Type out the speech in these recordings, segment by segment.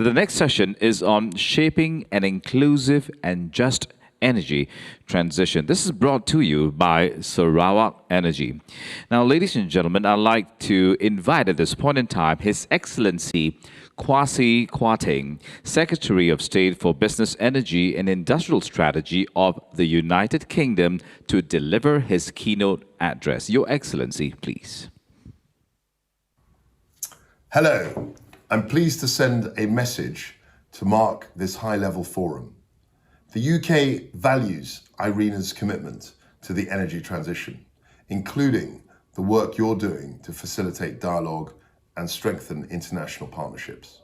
The next session is on shaping an inclusive and just energy transition. This is brought to you by Sarawak Energy. Now, ladies and gentlemen, I'd like to invite at this point in time His Excellency Kwasi Kwarteng, Secretary of State for Business, Energy and Industrial Strategy of the United Kingdom, to deliver his keynote address. Your Excellency, please. Hello. I'm pleased to send a message to mark this high-level forum. The UK values IRENA's commitment to the energy transition, including the work you're doing to facilitate dialogue and strengthen international partnerships.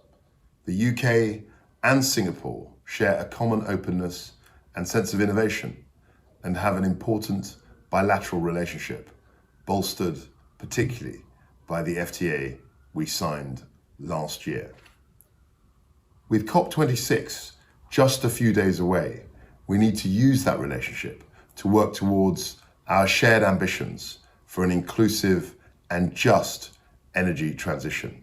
The UK and Singapore share a common openness and sense of innovation and have an important bilateral relationship, bolstered particularly by the FTA we signed last year. With COP26 just a few days away, we need to use that relationship to work towards our shared ambitions for an inclusive and just energy transition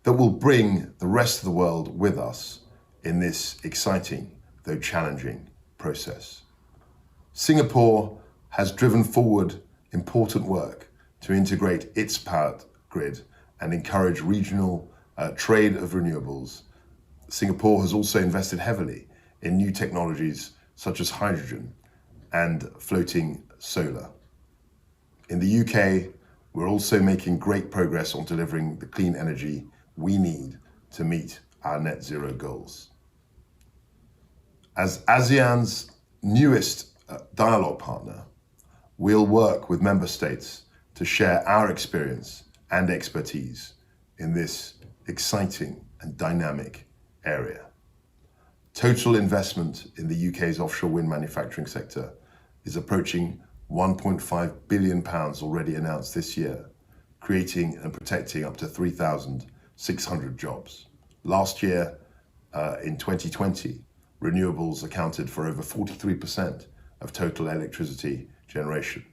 that will bring the rest of the world with us in this exciting, though challenging, process. Singapore has driven forward important work to integrate its power grid and encourage regional trade of renewables. Singapore has also invested heavily in new technologies such as hydrogen and floating solar. In the UK, we're also making great progress on delivering the clean energy we need to meet our net zero goals. As ASEAN's newest dialogue partner, we'll work with member states to share our experience and expertise in this exciting and dynamic area. Total investment in the UK's offshore wind manufacturing sector is approaching £1.5 billion already announced this year, creating and protecting up to 3,600 jobs. Last year, in 2020, renewables accounted for over 43% of total electricity generation.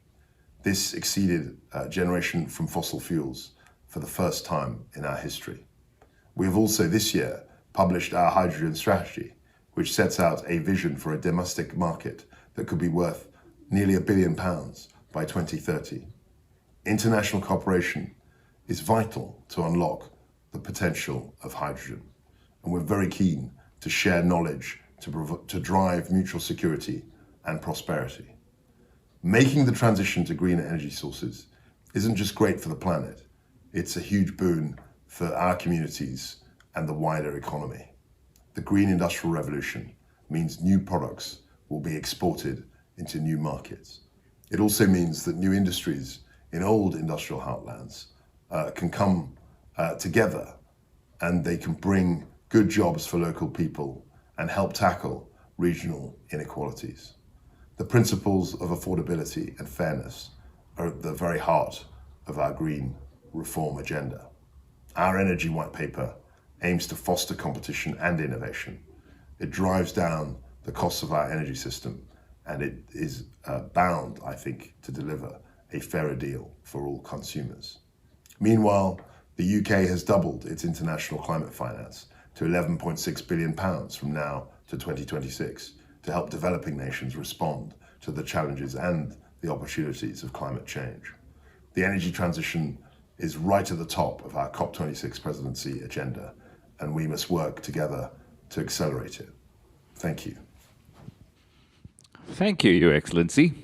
This exceeded generation from fossil fuels for the first time in our history. We have also this year published our hydrogen strategy, which sets out a vision for a domestic market that could be worth nearly £1 billion by 2030. International cooperation is vital to unlock the potential of hydrogen, and we're very keen to share knowledge to drive mutual security and prosperity. Making the transition to greener energy sources isn't just great for the planet, it's a huge boon for our communities and the wider economy. The green industrial revolution means new products will be exported into new markets. It also means that new industries in old industrial heartlands can come together, and they can bring good jobs for local people and help tackle regional inequalities. The principles of affordability and fairness are at the very heart of our green reform agenda. Our energy white paper aims to foster competition and innovation. It drives down the costs of our energy system, and it is bound, I think, to deliver a fairer deal for all consumers. Meanwhile, the UK has doubled its international climate finance to £11.6 billion from now to 2026 to help developing nations respond to the challenges and the opportunities of climate change. The energy transition is right at the top of our COP26 presidency agenda, and we must work together to accelerate it. Thank you. Thank you, Your Excellency.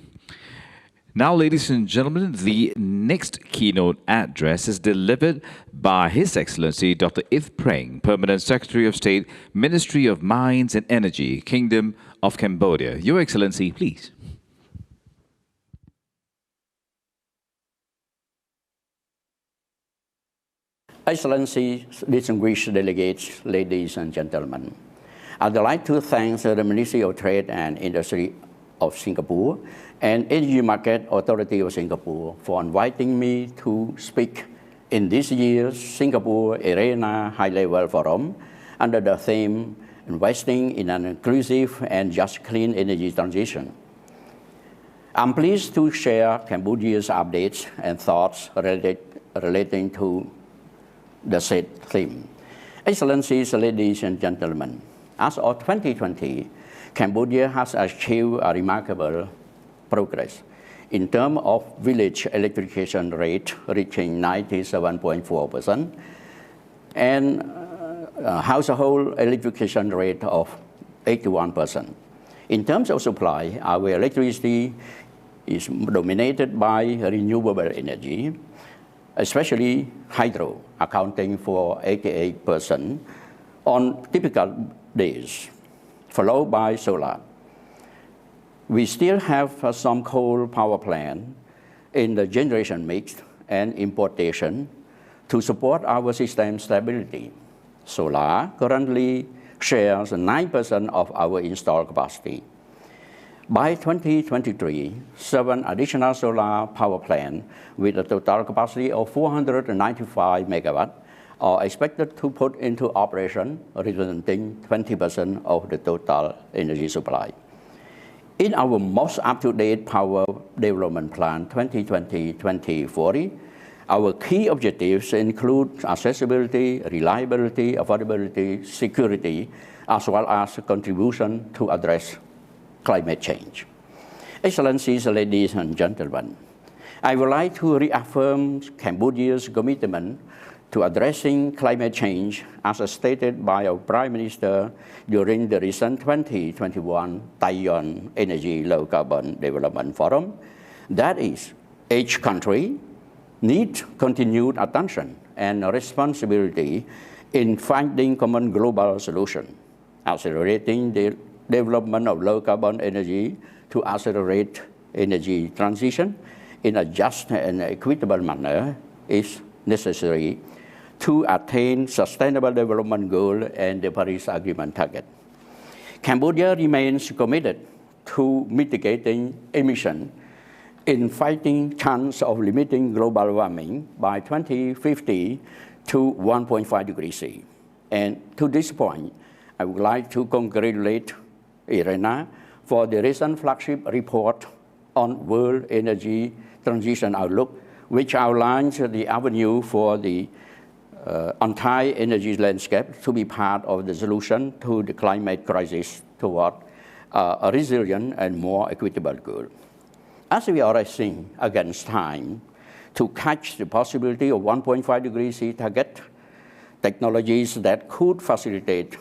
Now, ladies and gentlemen, the next keynote address is delivered by His Excellency Dr. Ith Preng, Permanent Secretary of State, Ministry of Mines and Energy, Kingdom of Cambodia. Your Excellency, please. Excellencies, distinguished delegates, ladies and gentlemen, I'd like to thank the Ministry of Trade and Industry of Singapore and Energy Market Authority of Singapore for inviting me to speak in this year's Singapore IRENA High-Level Forum under the theme Investing in an Inclusive and Just Clean Energy Transition. I'm pleased to share Cambodia's updates and thoughts relating to the said theme. Excellencies, ladies and gentlemen, as of 2020, Cambodia has achieved a remarkable progress in terms of village electrification rate reaching 97.4% and household electrification rate of 81%. In terms of supply, our electricity is dominated by renewable energy, especially hydro, accounting for 88% on typical days, followed by solar. We still have some coal power plant in the generation mix and importation to support our system stability. Solar currently shares 9% of our installed capacity. By 2023, 7 additional solar power plants with a total capacity of 495 megawatts are expected to put into operation, representing 20% of the total energy supply. In our most up-to-date power development plan 2020-2040, our key objectives include accessibility, reliability, affordability, security, as well as contribution to address climate change. Excellencies, ladies and gentlemen, I would like to reaffirm Cambodia's commitment to addressing climate change as stated by our Prime Minister during the recent 2021 Taiwan Energy Low Carbon Development Forum. That is, each country needs continued attention and responsibility in finding common global solutions, accelerating the development of low carbon energy to accelerate energy transition in a just and equitable manner is necessary to attain Sustainable Development Goal and the Paris Agreement target. Cambodia remains committed to mitigating emission in fighting chance of limiting global warming by 2050 to 1.5 degrees C. And to this point, I would like to congratulate IRENA for the recent flagship report on World Energy Transition Outlook, which outlines the avenue for the entire energy landscape to be part of the solution to the climate crisis toward a resilient and more equitable goal. As we are racing against time to catch the possibility of 1.5 degrees C target, technologies that could facilitate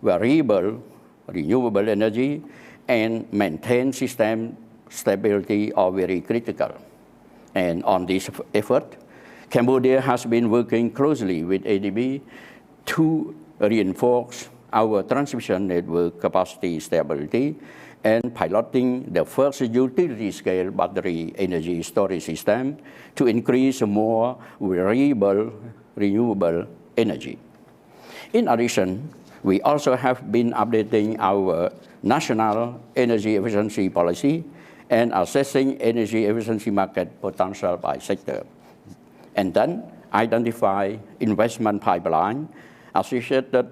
variable renewable energy and maintain system stability are very critical. And on this effort, Cambodia has been working closely with ADB to reinforce our transmission network capacity stability and piloting the first utility-scale battery energy storage system to increase more variable renewable energy. In addition, we also have been updating our national energy efficiency policy and assessing energy efficiency market potential by sector, and then identify investment pipeline, associated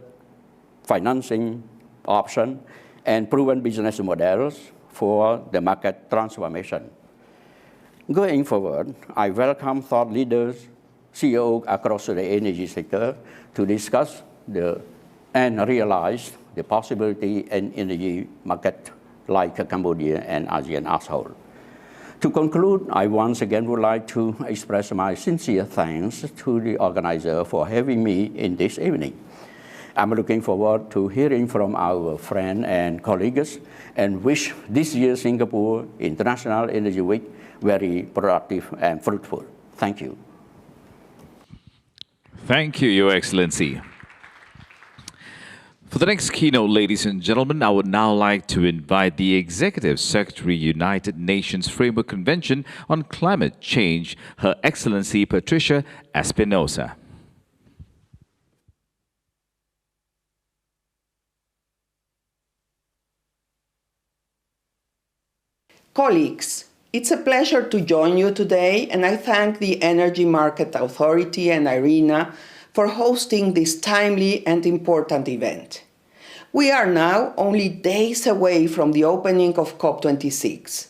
financing option, and proven business models for the market transformation. Going forward, I welcome thought leaders, CEOs across the energy sector to discuss and realize the possibility in energy market like Cambodia and ASEAN as a whole. To conclude, I once again would like to express my sincere thanks to the organizer for having me in this evening. I'm looking forward to hearing from our friends and colleagues and wish this year's Singapore International Energy Week very productive and fruitful. Thank you. Thank you, Your Excellency. For the next keynote, ladies and gentlemen, I would now like to invite the Executive Secretary, United Nations Framework Convention on Climate Change, Her Excellency Patricia Espinosa. Colleagues, it's a pleasure to join you today, and I thank the Energy Market Authority and IRENA for hosting this timely and important event. We are now only days away from the opening of COP26,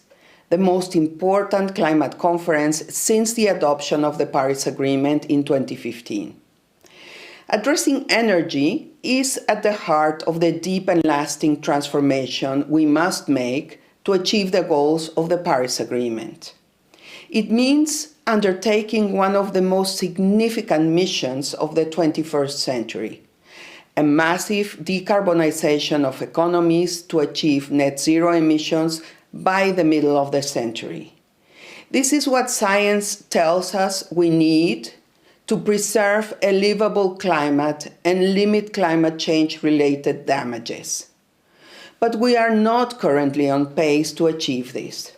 the most important climate conference since the adoption of the Paris Agreement in 2015. Addressing energy is at the heart of the deep and lasting transformation we must make to achieve the goals of the Paris Agreement. It means undertaking one of the most significant missions of the 21st century, a massive decarbonization of economies to achieve net zero emissions by the middle of the century. This is what science tells us we need to preserve a livable climate and limit climate change-related damages. But we are not currently on pace to achieve this.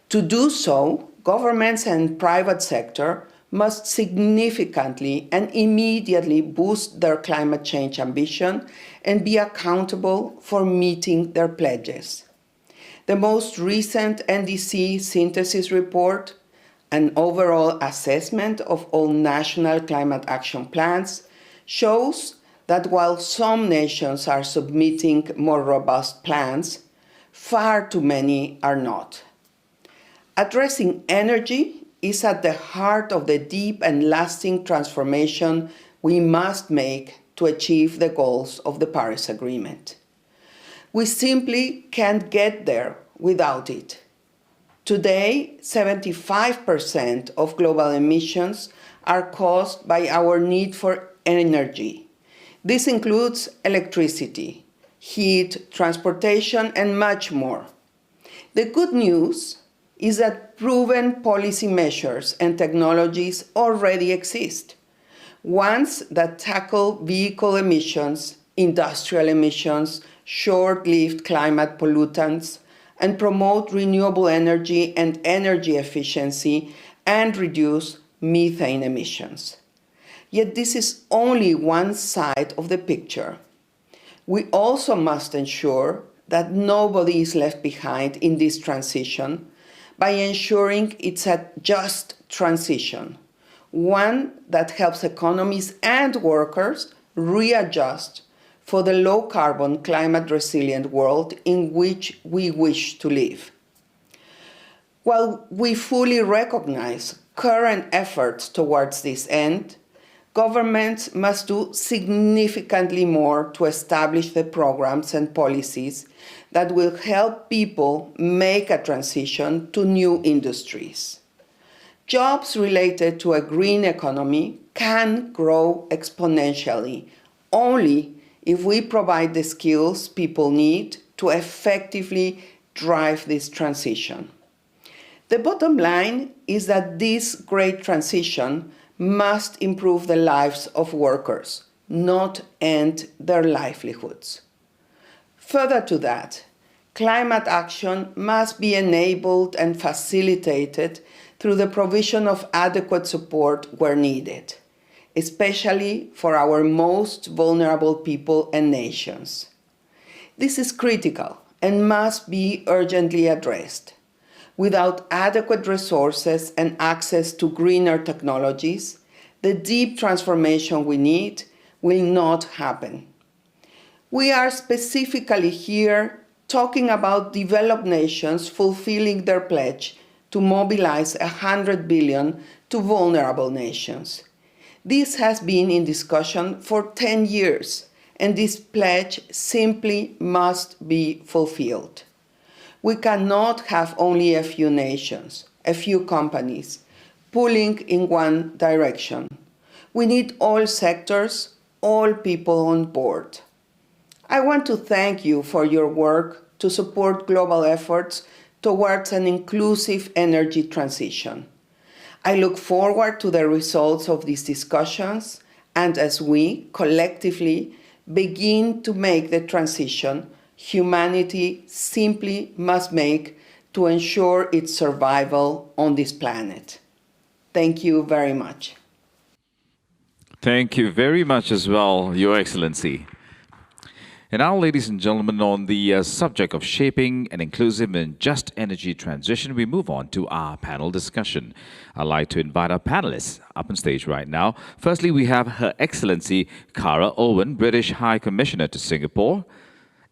To do so, governments and private sector must significantly and immediately boost their climate change ambition and be accountable for meeting their pledges. The most recent NDC synthesis report, an overall assessment of all national climate action plans, shows that while some nations are submitting more robust plans, far too many are not. Addressing energy is at the heart of the deep and lasting transformation we must make to achieve the goals of the Paris Agreement. We simply can't get there without it. Today, 75% of global emissions are caused by our need for energy. This includes electricity, heat, transportation, and much more. The good news is that proven policy measures and technologies already exist. Ones that tackle vehicle emissions, industrial emissions, short-lived climate pollutants, and promote renewable energy and energy efficiency and reduce methane emissions. Yet this is only one side of the picture. We also must ensure that nobody is left behind in this transition by ensuring it's a just transition, one that helps economies and workers readjust for the low-carbon, climate-resilient world in which we wish to live. While we fully recognize current efforts towards this end, governments must do significantly more to establish the programs and policies that will help people make a transition to new industries. Jobs related to a green economy can grow exponentially only if we provide the skills people need to effectively drive this transition. The bottom line is that this great transition must improve the lives of workers, not end their livelihoods. Further to that, climate action must be enabled and facilitated through the provision of adequate support where needed, especially for our most vulnerable people and nations. This is critical and must be urgently addressed. Without adequate resources and access to greener technologies, the deep transformation we need will not happen. We are specifically here talking about developed nations fulfilling their pledge to mobilize $100 billion to vulnerable nations. This has been in discussion for 10 years, and this pledge simply must be fulfilled. We cannot have only a few nations, a few companies, pulling in one direction. We need all sectors, all people on board. I want to thank you for your work to support global efforts towards an inclusive energy transition. I look forward to the results of these discussions and as we collectively begin to make the transition humanity simply must make to ensure its survival on this planet. Thank you very much. Thank you very much as well, Your Excellency. And now, ladies and gentlemen, on the subject of shaping an inclusive and just energy transition, we move on to our panel discussion. I'd like to invite our panelists up on stage right now. Firstly, we have Her Excellency Cara Owen, British High Commissioner to Singapore.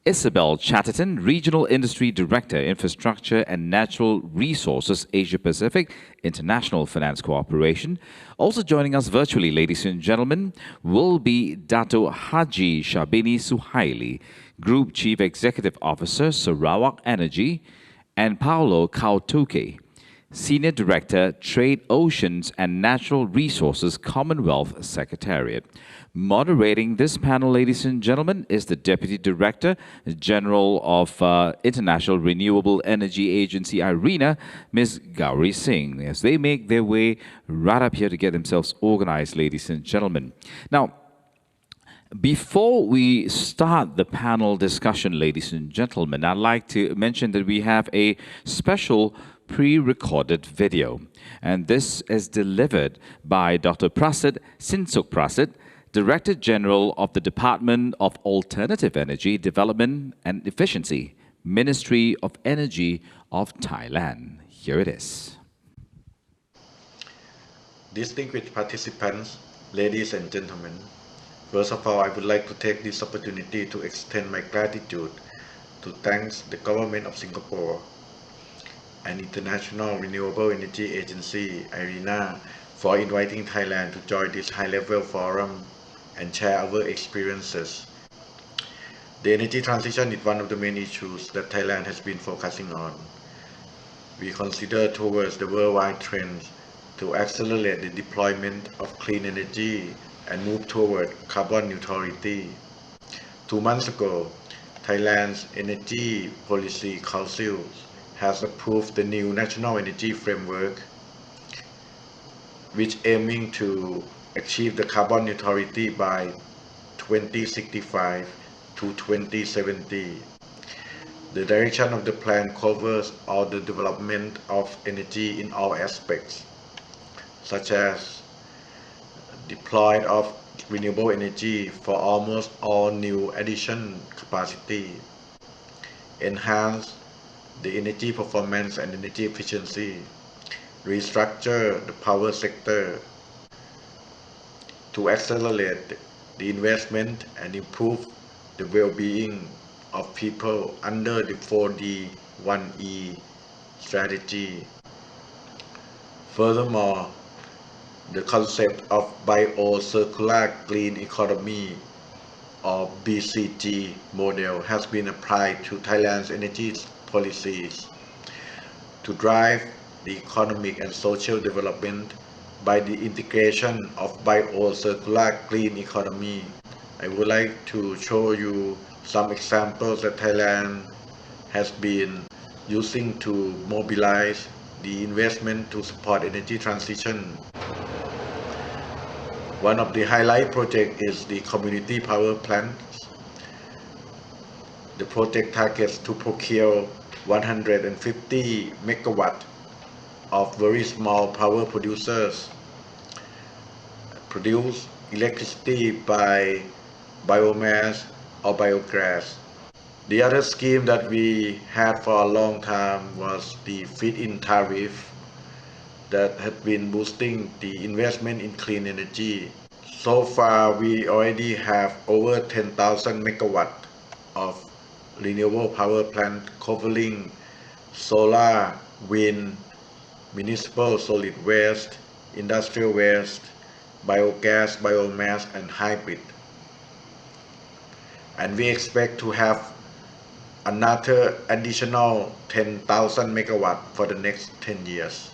Isabel Chatterton, Regional Industry Director, Infrastructure and Natural Resources, Asia Pacific International Finance Corporation. Also joining us virtually, ladies and gentlemen, will be Dato Haji Shabini Suhaili, Group Chief Executive Officer, Sarawak Energy, and Paolo Kautuke, Senior Director, Trade, Oceans and Natural Resources, Commonwealth Secretariat. Moderating this panel, ladies and gentlemen, is the Deputy Director General of International Renewable Energy Agency, IRENA, Ms. Gauri Singh, as they make their way right up here to get themselves organized, ladies and gentlemen. Now, before we start the panel discussion, ladies and gentlemen, I'd like to mention that we have a special pre-recorded video. And this is delivered by Dr. Prasit Sinsuk Prasit, Director General of the Department of Alternative Energy Development and Efficiency, Ministry of Energy of Thailand. Here it is. Distinguished participants, ladies and gentlemen, first of all, I would like to take this opportunity to extend my gratitude to thank the Government of Singapore and International Renewable Energy Agency, IRENA, for inviting Thailand to join this high-level forum and share our experiences. The energy transition is one of the main issues that Thailand has been focusing on. We consider towards the worldwide trends to accelerate the deployment of clean energy and move toward carbon neutrality. 2 months ago, Thailand's Energy Policy Council has approved the new National Energy Framework, which aiming to achieve the carbon neutrality by 2065 to 2070. The direction of the plan covers all the development of energy in all aspects, such as deployment of renewable energy for almost all new addition capacity, enhance the energy performance and energy efficiency, restructure the power sector to accelerate the investment and improve the well-being of people under the 4D 1E strategy. Furthermore, the concept of Bio-Circular Green Economy or BCG model has been applied to Thailand's energy policies to drive the economic and social development by the integration of Bio-Circular Green Economy. I would like to show you some examples that Thailand has been using to mobilize the investment to support energy transition. One of the highlight projects is the community power plants. The project targets to procure 150 megawatts of very small power producers produce electricity by biomass or biogas. The other scheme that we had for a long time was the feed-in tariff that had been boosting the investment in clean energy. So far, we already have over 10,000 megawatts of renewable power plant covering solar, wind, municipal solid waste, industrial waste, biogas, biomass, and hybrid. And we expect to have another additional 10,000 megawatts for the next 10 years.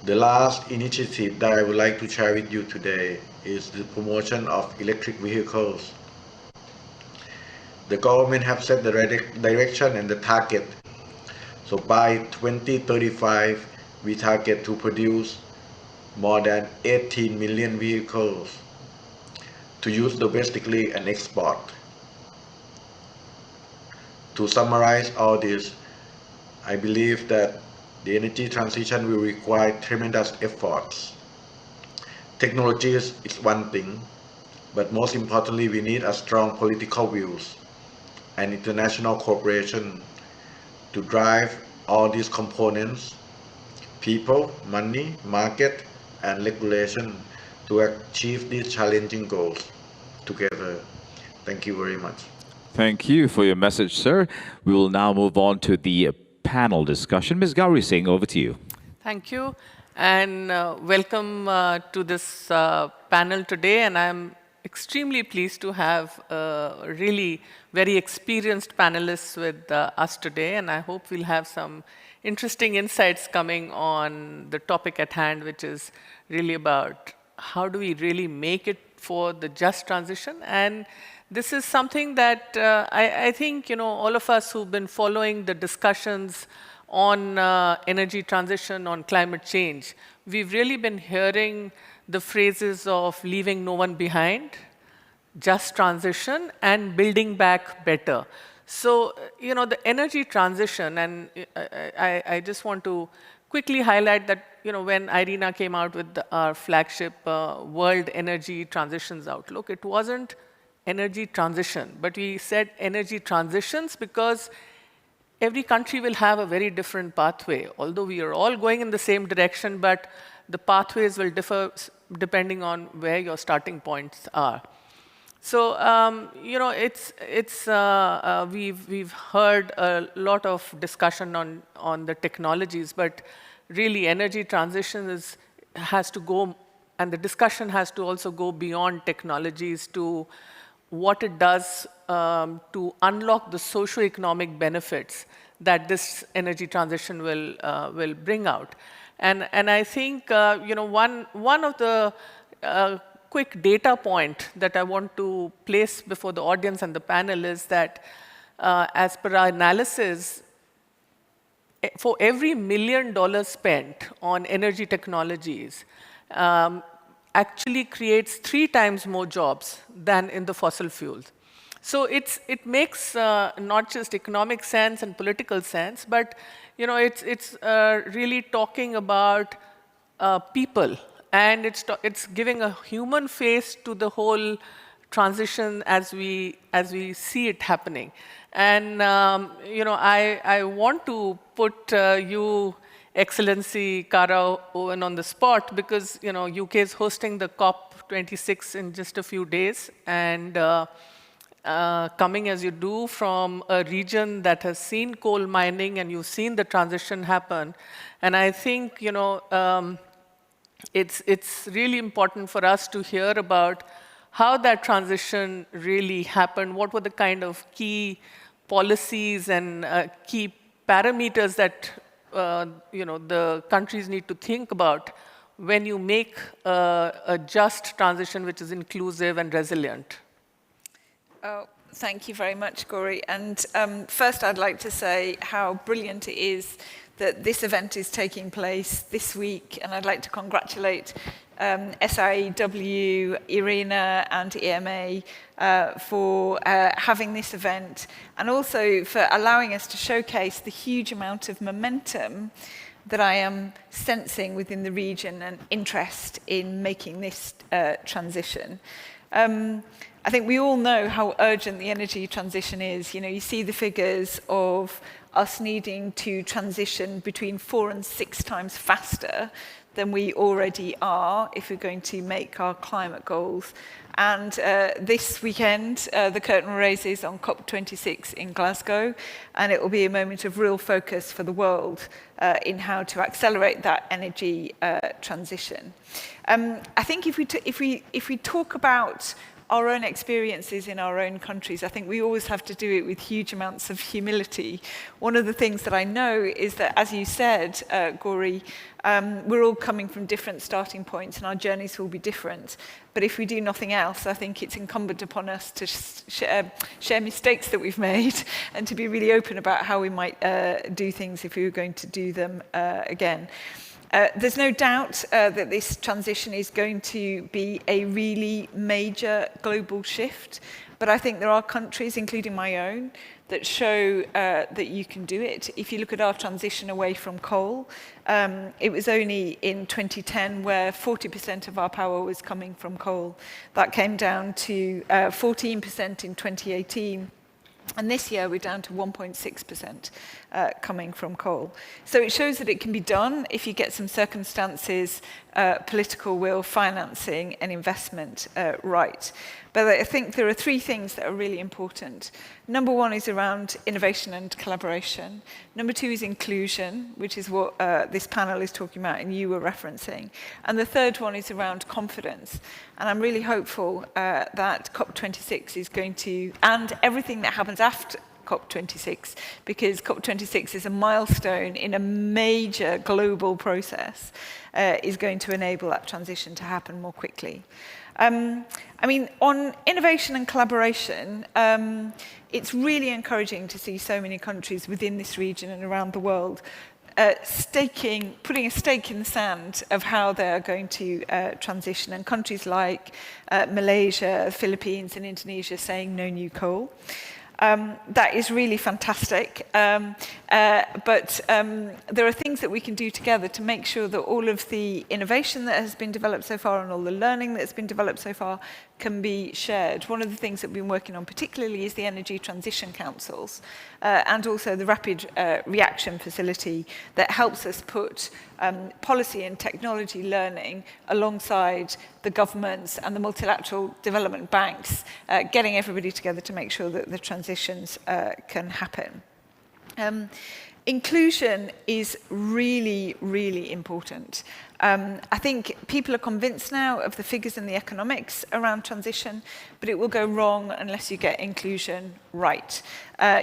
The last initiative that I would like to share with you today is the promotion of electric vehicles. The government have set the direction and the target. So by 2035, we target to produce more than 18 million vehicles to use domestically and export. To summarize all this, I believe that the energy transition will require tremendous efforts. Technologies is one thing, but most importantly, we need a strong political views and international cooperation to drive all these components, people, money, market, and regulation to achieve these challenging goals together. Thank you very much. Thank you for your message, sir. We will now move on to the panel discussion. Ms. Gauri Singh, over to you. Thank you, and welcome to this panel today. And I'm extremely pleased to have really very experienced panelists with us today, and I hope we'll have some interesting insights coming on the topic at hand, which is really about how do we really make it for the just transition. And this is something that I think all of us who've been following the discussions on energy transition, on climate change, we've really been hearing the phrases of leaving no one behind, just transition, and building back better. So, the energy transition, and I just want to quickly highlight that, when IRENA came out with our flagship World Energy Transitions Outlook, it wasn't energy transition, but we said energy transitions because every country will have a very different pathway. Although we are all going in the same direction, but the pathways will differ depending on where your starting points are. So, we've heard a lot of discussion on the technologies, but really energy transition has to go, and the discussion has to also go beyond technologies to what it does to unlock the socio-economic benefits that this energy transition will bring out. And I think one of the quick data point that I want to place before the audience and the panel is that as per our analysis, for every $1 million spent on energy technologies, actually creates 3 times more jobs than in the fossil fuels. So it makes not just economic sense and political sense, but it's really talking about people, and it's giving a human face to the whole transition as we see it happening. And I want to put you, Excellency Kara Owen, on the spot because UK is hosting the COP26 in just a few days, and coming as you do from a region that has seen coal mining and you've seen the transition happen, and I think it's really important for us to hear about how that transition really happened. What were the kind of key policies and key parameters that the countries need to think about when you make a just transition which is inclusive and resilient? Oh, thank you very much, Gauri. And first, I'd like to say how brilliant it is that this event is taking place this week. And I'd like to congratulate SIEW, IRENA, and EMA for having this event, and also for allowing us to showcase the huge amount of momentum that I am sensing within the region and interest in making this transition. I think we all know how urgent the energy transition is. You see the figures of us needing to transition between 4 and 6 times faster than we already are if we're going to make our climate goals. And this weekend, the curtain raises on COP26 in Glasgow, and it will be a moment of real focus for the world in how to accelerate that energy transition. I think if we talk about our own experiences in our own countries, I think we always have to do it with huge amounts of humility. One of the things that I know is that, as you said, Gauri, we're all coming from different starting points and our journeys will be different. But if we do nothing else, I think it's incumbent upon us to share mistakes that we've made and to be really open about how we might do things if we were going to do them again. There's no doubt that this transition is going to be a really major global shift, but I think there are countries, including my own, that show that you can do it. If you look at our transition away from coal, it was only in 2010 where 40% of our power was coming from coal. That came down to 14% in 2018. And this year, we're down to 1.6% coming from coal. So it shows that it can be done if you get some circumstances, political will, financing, and investment right. But I think there are three things that are really important. Number one is around innovation and collaboration. Number two is inclusion, which is what this panel is talking about and you were referencing. And the third one is around confidence. And I'm really hopeful that COP26 is going to, and everything that happens after COP26, because COP26 is a milestone in a major global process, is going to enable that transition to happen more quickly. I mean, on innovation and collaboration, it's really encouraging to see so many countries within this region and around the world putting a stake in the sand of how they're going to transition. And countries like Malaysia, Philippines, and Indonesia saying no new coal. That is really fantastic. But there are things that we can do together to make sure that all of the innovation that has been developed so far and all the learning that has been developed so far can be shared. One of the things that we've been working on particularly is the Energy Transition Councils and also the Rapid Reaction Facility that helps us put policy and technology learning alongside the governments and the multilateral development banks, getting everybody together to make sure that the transitions can happen. Inclusion is really, really important. I think people are convinced now of the figures and the economics around transition, but it will go wrong unless you get inclusion right.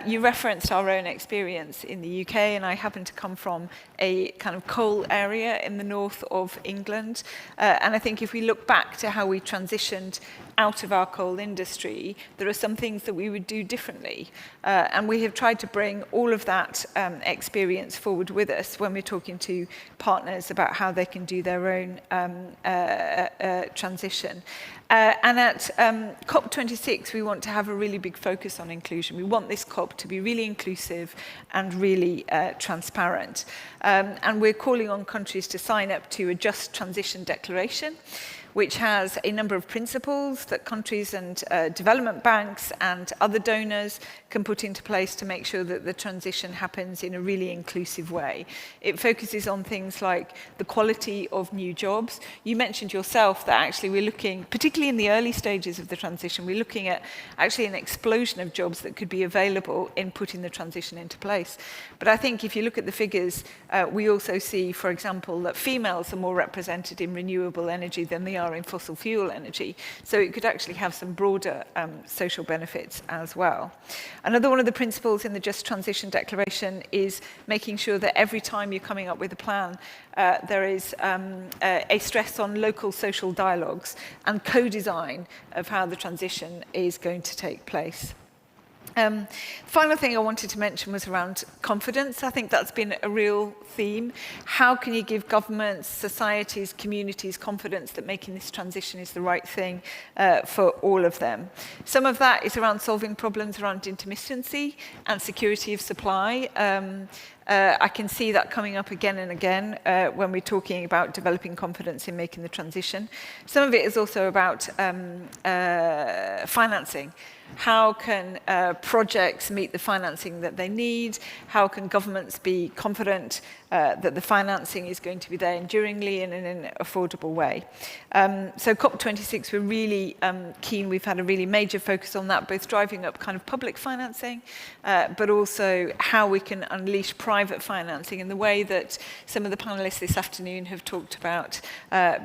You referenced our own experience in the UK, and I happen to come from a kind of coal area in the north of England. And I think if we look back to how we transitioned out of our coal industry, there are some things that we would do differently. And we have tried to bring all of that experience forward with us when we're talking to partners about how they can do their own transition. And at COP26, we want to have a really big focus on inclusion. We want this COP to be really inclusive and really transparent. And we're calling on countries to sign up to a Just Transition Declaration, which has a number of principles that countries and development banks and other donors can put into place to make sure that the transition happens in a really inclusive way. It focuses on things like the quality of new jobs. You mentioned yourself that actually we're looking, particularly in the early stages of the transition, we're looking at actually an explosion of jobs that could be available in putting the transition into place. But I think if you look at the figures, we also see, for example, that females are more represented in renewable energy than they are in fossil fuel energy. So it could actually have some broader social benefits as well. Another one of the principles in the Just Transition Declaration is making sure that every time you're coming up with a plan, there is a stress on local social dialogues and co-design of how the transition is going to take place. The final thing I wanted to mention was around confidence. I think that's been a real theme. How can you give governments, societies, communities confidence that making this transition is the right thing for all of them? Some of that is around solving problems around intermittency and security of supply. I can see that coming up again and again when we're talking about developing confidence in making the transition. Some of it is also about financing. How can projects meet the financing that they need? How can governments be confident that the financing is going to be there enduringly and in an affordable way? So COP26, we're really keen. We've had a really major focus on that, both driving up kind of public financing, but also how we can unleash private financing in the way that some of the panelists this afternoon have talked about,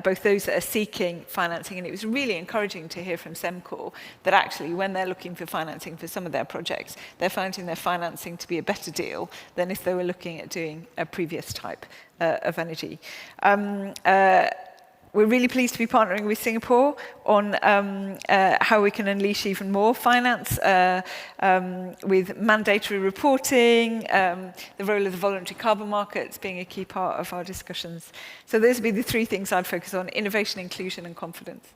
both those that are seeking financing. And it was really encouraging to hear from Semcor that actually when they're looking for financing for some of their projects, they're finding their financing to be a better deal than if they were looking at doing a previous type of energy. We're really pleased to be partnering with Singapore on how we can unleash even more finance with mandatory reporting, the role of the voluntary carbon markets being a key part of our discussions. So those would be the three things I'd focus on: innovation, inclusion, and confidence.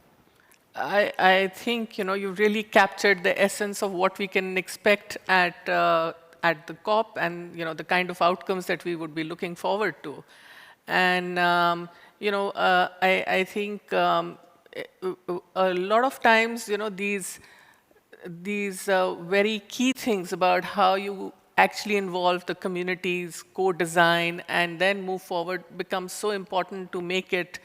I think you've really captured the essence of what we can expect at the COP and the kind of outcomes that we would be looking forward to. And I think a lot of times these very key things about how you actually involve the communities, co-design, and then move forward becomes so important to make it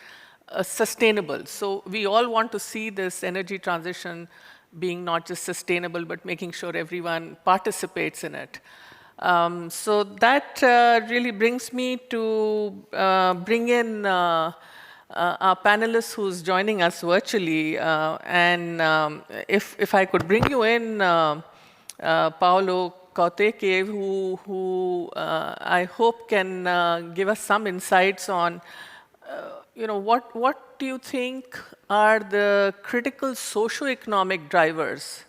sustainable. So we all want to see this energy transition being not just sustainable, but making sure everyone participates in it. So that really brings me to bring in our panelist who's joining us virtually. If I could bring you in, Paolo Cauteke, who I hope can give us some insights on, what do you think are the critical socioeconomic drivers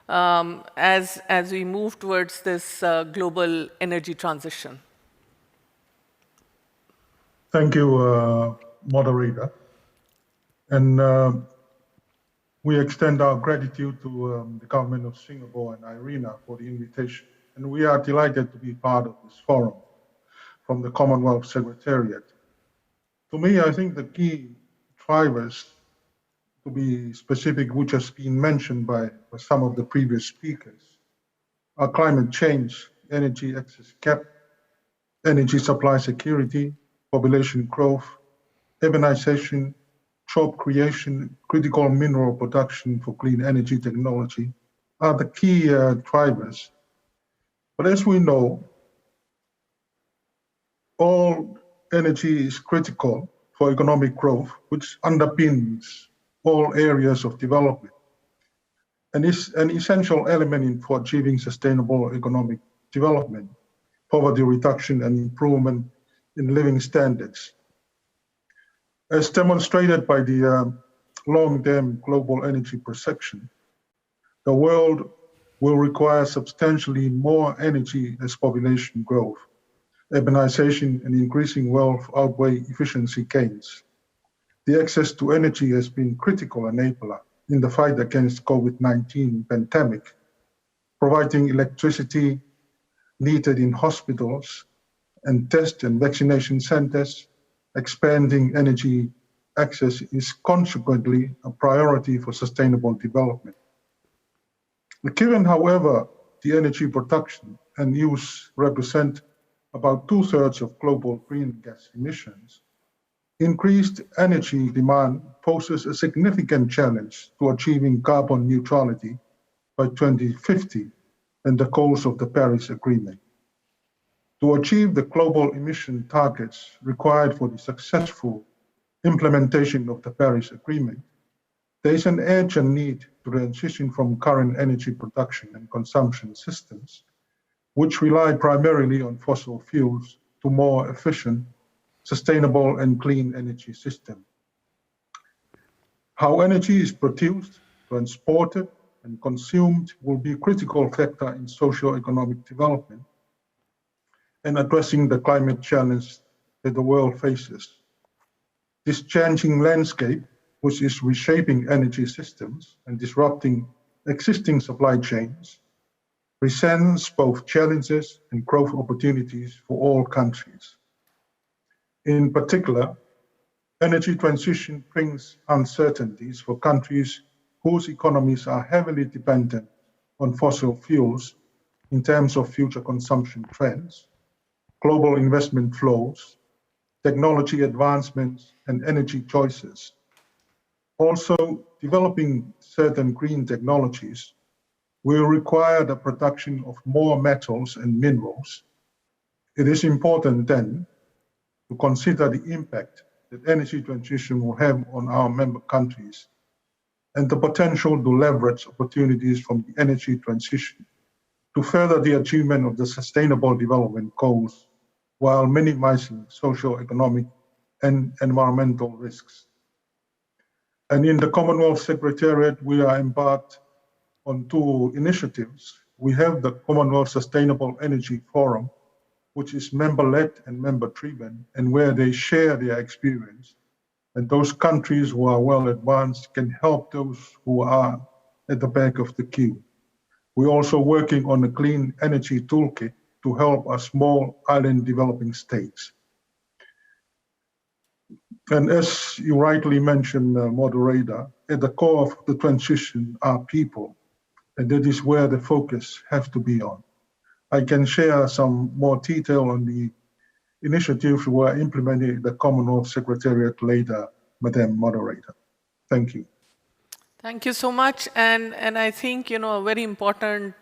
as we move towards this global energy transition? Thank you, moderator. And we extend our gratitude to the government of Singapore and IRENA for the invitation. And we are delighted to be part of this forum from the Commonwealth Secretariat. To me, I think the key drivers, to be specific, which has been mentioned by some of the previous speakers, are climate change, energy access gap, energy supply security, population growth, urbanization, job creation, critical mineral production for clean energy technology are the key drivers. But as we know, all energy is critical for economic growth, which underpins all areas of development, and is an essential element for achieving sustainable economic development, poverty reduction, and improvement in living standards. As demonstrated by the long-term global energy projection, the world will require substantially more energy as population growth, urbanization, and increasing wealth outweigh efficiency gains. The access to energy has been critical enabler in the fight against COVID-19 pandemic, providing electricity needed in hospitals and test and vaccination centers. Expanding energy access is consequently a priority for sustainable development. Given, however, the energy production and use represent about 2/3 of global greenhouse gas emissions, increased energy demand poses a significant challenge to achieving carbon neutrality by 2050 and the goals of the Paris Agreement. To achieve the global emission targets required for the successful implementation of the Paris Agreement, there is an urgent need to transition from current energy production and consumption systems, which rely primarily on fossil fuels, to more efficient, sustainable, and clean energy system. How energy is produced, transported, and consumed will be a critical factor in socio-economic development and addressing the climate challenge that the world faces. This changing landscape, which is reshaping energy systems and disrupting existing supply chains, presents both challenges and growth opportunities for all countries. In particular, energy transition brings uncertainties for countries whose economies are heavily dependent on fossil fuels in terms of future consumption trends, global investment flows, technology advancements, and energy choices. Also, developing certain green technologies will require the production of more metals and minerals. It is important then to consider the impact that energy transition will have on our member countries and the potential to leverage opportunities from the energy transition to further the achievement of the Sustainable Development Goals while minimizing socio-economic and environmental risks. And in the Commonwealth Secretariat, we are embarked on 2 initiatives. We have the Commonwealth Sustainable Energy Forum, which is member-led and member-driven, and where they share their experience. And those countries who are well advanced can help those who are at the back of the queue. We're also working on a clean energy toolkit to help our small island developing states. And as you rightly mentioned, moderator, at the core of the transition are people, and that is where the focus has to be on. I can share some more detail on the initiatives we are implementing at the Commonwealth Secretariat later, Madam Moderator. Thank you. Thank you so much. And I think, a very important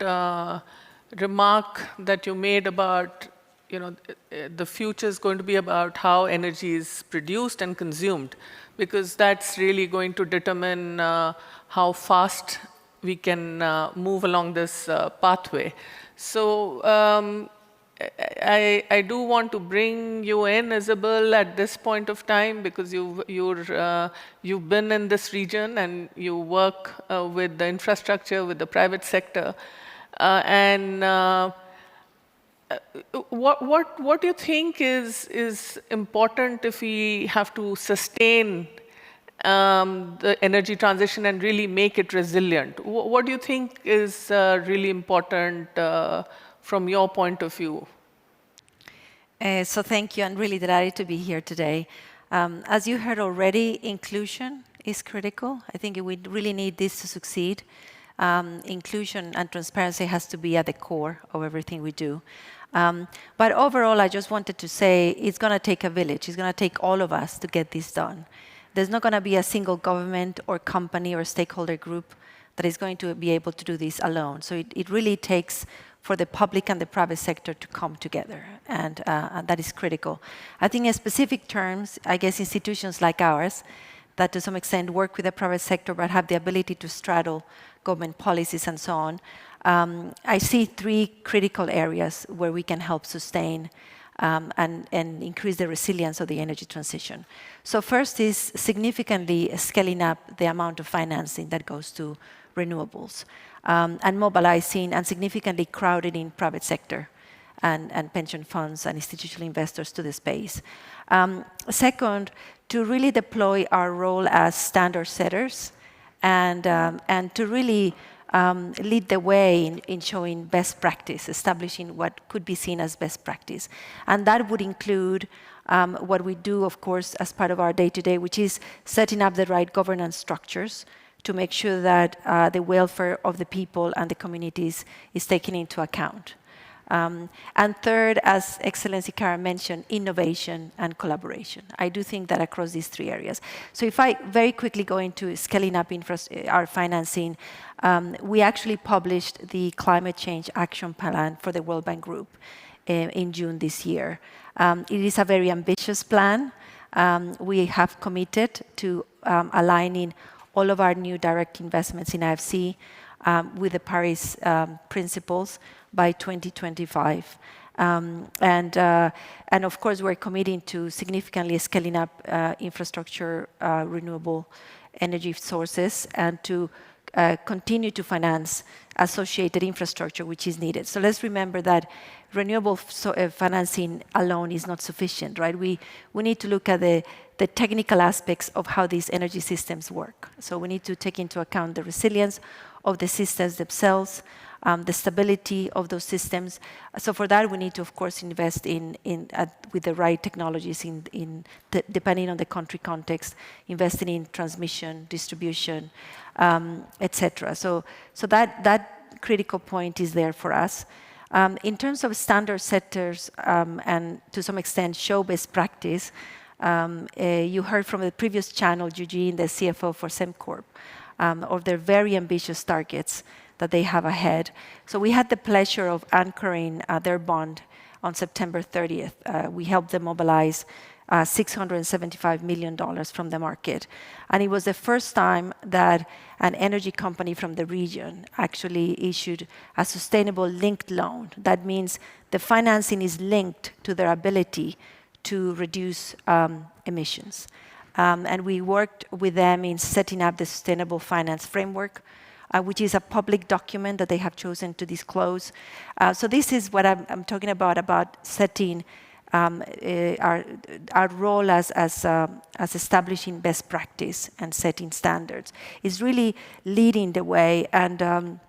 remark that you made about, the future is going to be about how energy is produced and consumed, because that's really going to determine how fast we can move along this pathway. So I do want to bring you in, Isabel, at this point of time, because you've been in this region and you work with the infrastructure, with the private sector. What do you think is important if we have to sustain the energy transition and really make it resilient? What do you think is really important from your point of view? So thank you. I'm really delighted to be here today. As you heard already, inclusion is critical. I think we really need this to succeed. Inclusion and transparency has to be at the core of everything we do. But overall, I just wanted to say it's going to take a village. It's going to take all of us to get this done. There's not going to be a single government or company or stakeholder group that is going to be able to do this alone. So it really takes for the public and the private sector to come together, and that is critical. I think in specific terms, I guess institutions like ours, that to some extent work with the private sector but have the ability to straddle government policies and so on, I see three critical areas where we can help sustain and increase the resilience of the energy transition. So first is significantly scaling up the amount of financing that goes to renewables, and mobilizing and significantly crowding in private sector and pension funds and institutional investors to the space. Second, to really deploy our role as standard setters and to really lead the way in showing best practice, establishing what could be seen as best practice. And that would include what we do, of course, as part of our day-to-day, which is setting up the right governance structures to make sure that the welfare of the people and the communities is taken into account. And third, as Excellency Karen mentioned, innovation and collaboration. I do think that across these three areas. So if I very quickly go into scaling up our financing, we actually published the Climate Change Action Plan for the World Bank Group in June this year. It is a very ambitious plan. We have committed to aligning all of our new direct investments in IFC with the Paris principles by 2025. And of course, we're committing to significantly scaling up infrastructure, renewable energy sources, and to continue to finance associated infrastructure which is needed. So let's remember that renewable financing alone is not sufficient, right? We need to look at the technical aspects of how these energy systems work. So we need to take into account the resilience of the systems themselves, the stability of those systems. So for that, we need to, of course, invest with the right technologies depending on the country context, investing in transmission, distribution, etc. So that critical point is there for us. In terms of standard setters and to some extent show best practice, you heard from the previous channel, Eugene, the CFO for Sembcorp, of their very ambitious targets that they have ahead. So we had the pleasure of anchoring their bond on September 30th. We helped them mobilize $675 million from the market. And it was the first time that an energy company from the region actually issued a sustainable linked loan. That means the financing is linked to their ability to reduce emissions. And we worked with them in setting up the Sustainable Finance Framework, which is a public document that they have chosen to disclose. So this is what I'm talking about setting our role as establishing best practice and setting standards. Is really leading the way. And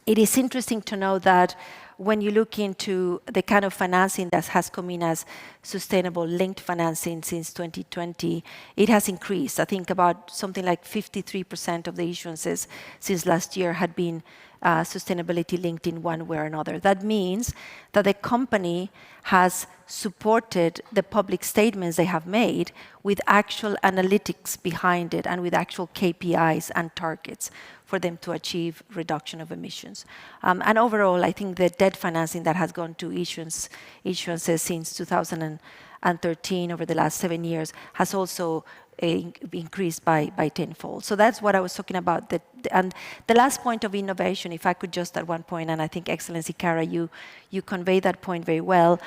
it is interesting to know that when you look into the kind of financing that has come in as sustainable linked financing since 2020, it has increased. I think about something like 53% of the issuances since last year had been sustainability linked in one way or another. That means that the company has supported the public statements they have made with actual analytics behind it and with actual KPIs and targets for them to achieve reduction of emissions. And overall, I think the debt financing that has gone to issuances since 2013 over the last 7 years has also increased by tenfold. So that's what I was talking about. And the last point of innovation, if I could just at one point, and I think Excellency Kara, you convey that point very well,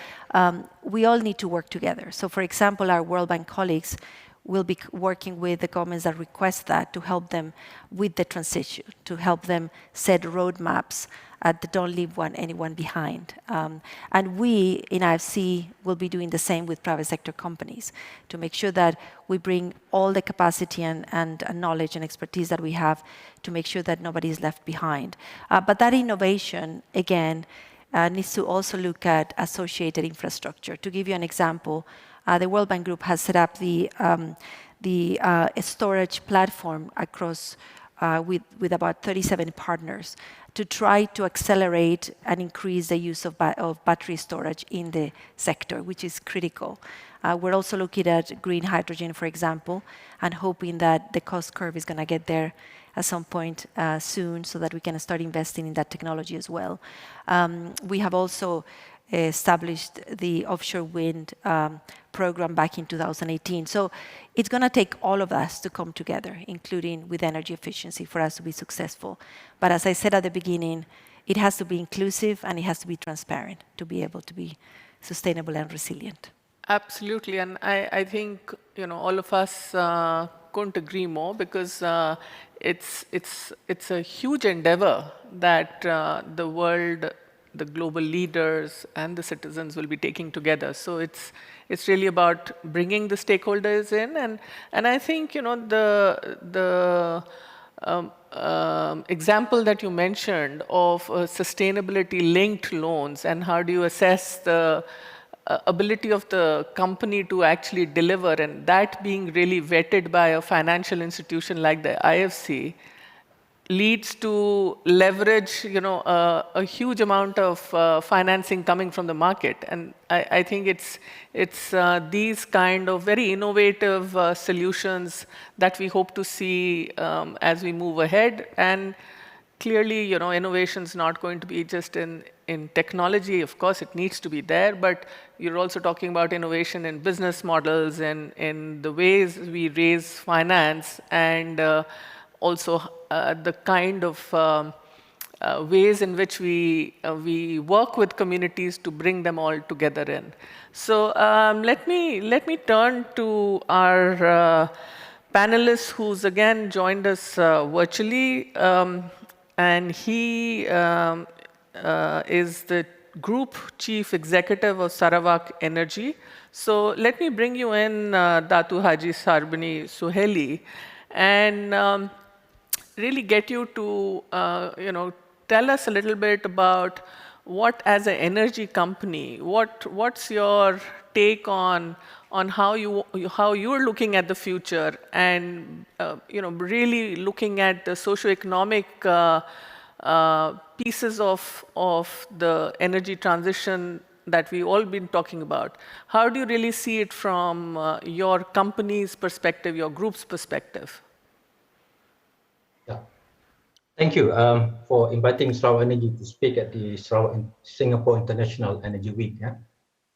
we all need to work together. So for example, our World Bank colleagues will be working with the governments that request that to help them with the transition, to help them set roadmaps that don't leave anyone behind. And we in IFC will be doing the same with private sector companies to make sure that we bring all the capacity and knowledge and expertise that we have to make sure that nobody is left behind. But that innovation, again, needs to also look at associated infrastructure. To give you an example, the World Bank Group has set up the storage platform across with about 37 partners to try to accelerate and increase the use of battery storage in the sector, which is critical. We're also looking at green hydrogen, for example, and hoping that the cost curve is going to get there at some point soon so that we can start investing in that technology as well. We have also established the offshore wind program back in 2018. So it's going to take all of us to come together, including with energy efficiency, for us to be successful. But as I said at the beginning, it has to be inclusive and it has to be transparent to be able to be sustainable and resilient. Absolutely, and I think all of us couldn't agree more, because it's a huge endeavor that the world, the global leaders and the citizens will be taking together. So it's really about bringing the stakeholders in, and I think the example that you mentioned of sustainability linked loans and how do you assess the ability of the company to actually deliver, and that being really vetted by a financial institution like the IFC, leads to leverage, a huge amount of financing coming from the market. And I think it's these kind of very innovative solutions that we hope to see as we move ahead. And clearly, innovation is not going to be just in technology. Of course, it needs to be there, but you're also talking about innovation in business models and in the ways we raise finance, and also the kind of ways in which we work with communities to bring them all together in. So let me turn to our panelist, who's again joined us virtually, and he is the Group Chief Executive of Sarawak Energy. So let me bring you in, Datu Haji Sarbini Suhaili, and really get you to tell us a little bit about what, as an energy company, what's your take on how you're looking at the future, and really looking at the socioeconomic pieces of the energy transition that we've all been talking about. How do you really see it from your company's perspective, your group's perspective? Yeah. Thank you for inviting Sarawak Energy to speak at the Singapore International Energy Week. Yeah?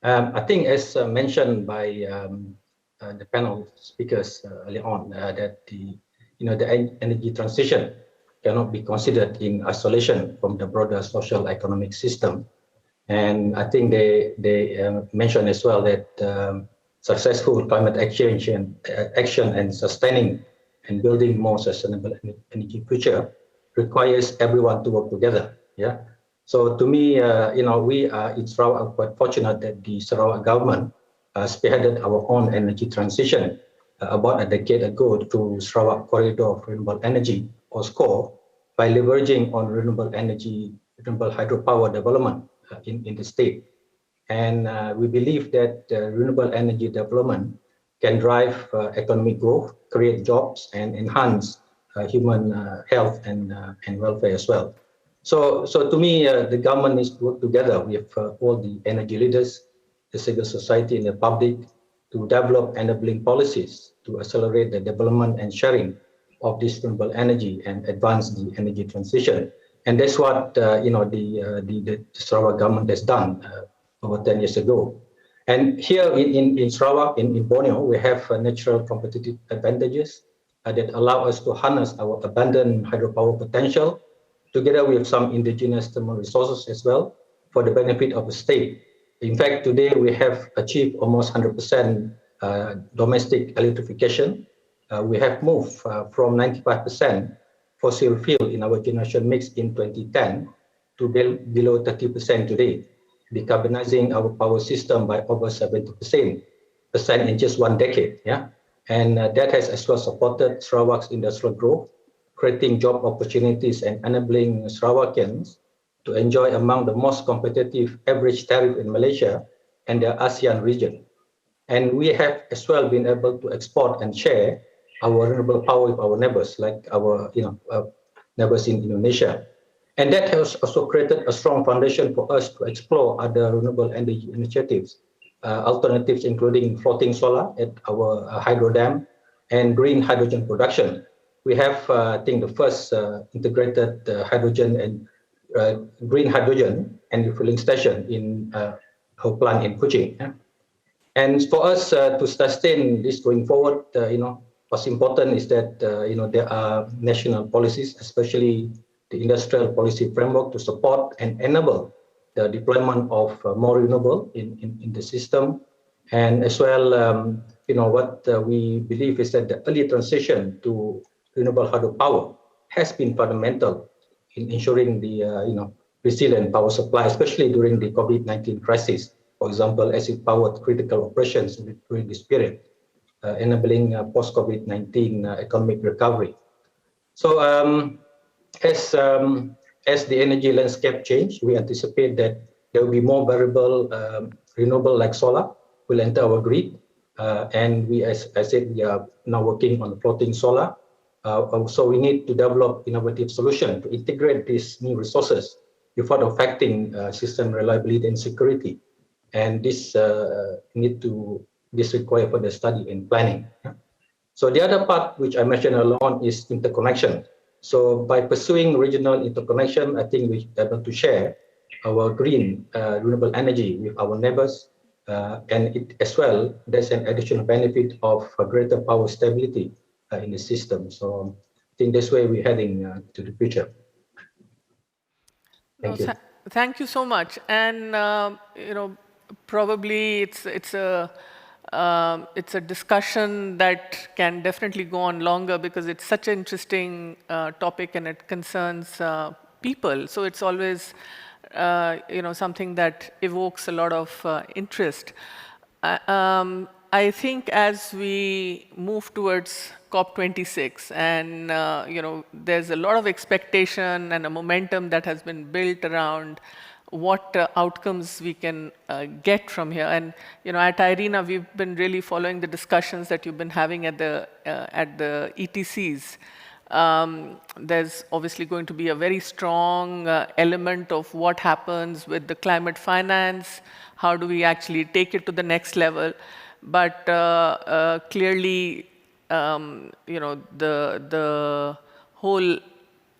I think, as mentioned by the panel speakers earlier on, that the energy transition cannot be considered in isolation from the broader social economic system. And I think they mentioned as well that successful climate action and sustaining and building more sustainable energy future requires everyone to work together. Yeah. So to me, we are in Sarawak quite fortunate that the Sarawak government spearheaded our own energy transition about a decade ago through Sarawak Corridor of Renewable Energy, or SCORE, by leveraging on renewable hydropower development in the state. And we believe that renewable energy development can drive economic growth, create jobs, and enhance human health and welfare as well. So to me, the government needs to work together with all the energy leaders, the civil society and the public to develop enabling policies to accelerate the development and sharing of this renewable energy and advance the energy transition. And that's what the Sarawak government has done over 10 years ago. And here in Sarawak, in Borneo, we have natural competitive advantages that allow us to harness our abundant hydropower potential, together with some indigenous thermal resources as well, for the benefit of the state. In fact, today we have achieved almost 100% domestic electrification. We have moved from 95% fossil fuel in our generation mix in 2010 to below 30% today, decarbonizing our power system by over 70% in just one decade. Yeah, and that has as well supported Sarawak's industrial growth, creating job opportunities and enabling Sarawakians to enjoy among the most competitive average tariff in Malaysia and the ASEAN region. And we have as well been able to export and share our renewable power with our neighbors, like our neighbors in Indonesia. And that has also created a strong foundation for us to explore other renewable energy initiatives, alternatives including floating solar at our hydro dam and green hydrogen production. We have, I think, the first integrated hydrogen and green hydrogen and refueling station in our plant in Kuching. Yeah? And for us to sustain this going forward, what's important is that there are national policies, especially the industrial policy framework, to support and enable the deployment of more renewable in the system. And as well, what we believe is that the early transition to renewable hydropower has been fundamental in ensuring the resilient power supply, especially during the COVID-19 crisis. For example, as it powered critical operations during this period, enabling post-COVID-19 economic recovery. So as the energy landscape change, we anticipate that there will be more variable renewable like solar will enter our grid. And we, as I said, we are now working on floating solar. So we need to develop innovative solutions to integrate these new resources without affecting system reliability and security. And this require further study and planning. So the other part which I mentioned alone is interconnection. So by pursuing regional interconnection, I think we're able to share our green renewable energy with our neighbors, and it as well, there's an additional benefit of greater power stability in the system. So I think this way we're heading to the future. Thank you. Thank you so much. And probably it's a discussion that can definitely go on longer because it's such an interesting topic and it concerns people. So it's always something that evokes a lot of interest. I think as we move towards COP26 and there's a lot of expectation and a momentum that has been built around what outcomes we can get from here. And at IRENA, we've been really following the discussions that you've been having at the ETCs. There's obviously going to be a very strong element of what happens with the climate finance. How do we actually take it to the next level? But clearly, the whole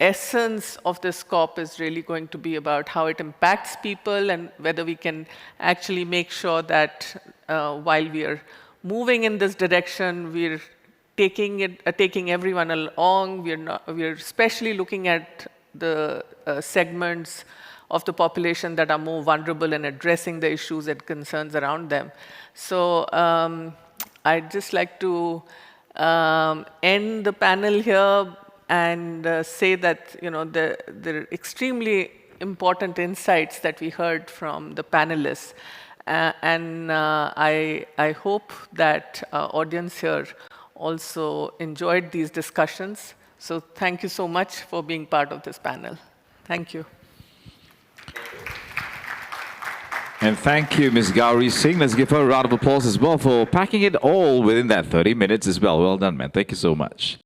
essence of this COP is really going to be about how it impacts people and whether we can actually make sure that while we are moving in this direction, we're taking everyone along. We're especially looking at the segments of the population that are more vulnerable and addressing the issues and concerns around them. So I'd just like to end the panel here and say that the extremely important insights that we heard from the panelists. And I hope that our audience here also enjoyed these discussions. So thank you so much for being part of this panel. Thank you. And thank you, Ms. Gauri Singh. Let's give her a round of applause as well for packing it all within that 30 minutes as well. Well done, man. Thank you so much.